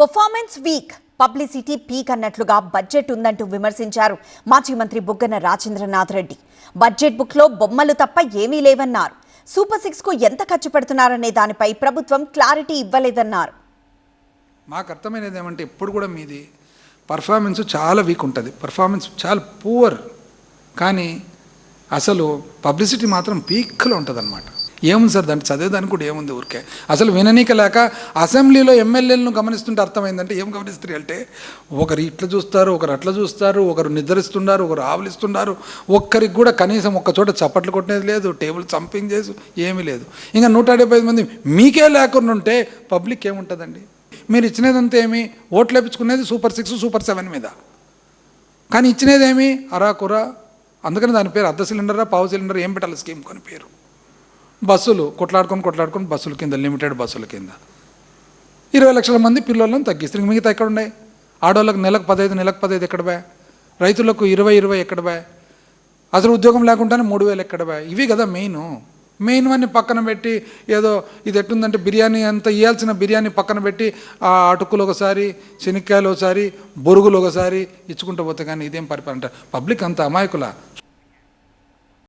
Performance week, publicity peak అన్నట్లుగా budget ఉందంటూ విమర్శించారు మాజీ మంత్రి బుగ్గన రాజేంద్రనాథ్ రెడ్డి. బడ్జెట్ బుక్లో బొమ్మలు తప్ప ఏమీ లేవన్నారు. సూపర్ సిక్స్ కు ఎంత ఖర్చు పెడుతున్నారనే దానిపై ప్రభుత్వం క్లారిటీ ఇవ్వలేదన్నారు. మాకు అర్థమైనది ఏమంటే ఎప్పుడు కూడా మీది పర్ఫార్మెన్స్ చాలా వీక్ ఉంటుంది, పర్ఫార్మెన్స్ చాలా పూర్, కానీ అసలు పబ్లిసిటీ మాత్రం పీక్లో ఉంటుంది అన్నమాట. ఏముంది సార్ దాన్ని చదివేదానికి కూడా ఏముంది, ఊరికే అసలు విననీక లేక అసెంబ్లీలో ఎమ్మెల్యేలను గమనిస్తుంటే అర్థమైందంటే ఏం గమనిస్తారు అంటే ఒకరు ఇట్లా చూస్తారు, ఒకరు అట్లా చూస్తారు, ఒకరు నిద్రిస్తున్నారు, ఒకరు ఆవలిస్తున్నారు, ఒక్కరికి కూడా కనీసం ఒక్క చోట చప్పట్లు కొట్టేది లేదు, టేబుల్ చంపింగ్ చేసి ఏమీ లేదు. ఇంకా 175 మంది మీకే లేకుండా ఉంటే పబ్లిక్ ఏముంటుందండి? మీరు ఇచ్చినదంతా ఏమి ఓట్లు వేపించుకునేది సూపర్ 6 సూపర్ 7 మీద, కానీ ఇచ్చినదేమి అరాకురా. అందుకని దాని పేరు అర్ధ సిలిండరా పావు సిలిండర్ ఏం పెట్టాలి స్కీమ్ కొని పేరు. బస్సులు కొట్లాడుకొని బస్సుల కింద, లిమిటెడ్ బస్సుల కింద 20 లక్షల మంది పిల్లలను తగ్గిస్తారు. మిగతా ఎక్కడ ఉన్నాయి? ఆడవాళ్ళకి నెలకు 15, నెలకు 15 ఎక్కడ బా? రైతులకు 20 ఎక్కడ బా? అసలు ఉద్యోగం లేకుండానే 3000 ఎక్కడ బా? ఇవి కదా మెయిన్ అన్ని పక్కన పెట్టి ఏదో ఇది ఎట్టుందంటే బిర్యానీ అంతా ఇవ్వాల్సిన బిర్యానీ పక్కన పెట్టి ఆ అటుకులు ఒకసారి, శనక్కాయలు ఒకసారి, బొరుగులు ఒకసారి ఇచ్చుకుంటూ పోతే కానీ ఇదేం పరిపాలన? పబ్లిక్ అంత అమాయకుల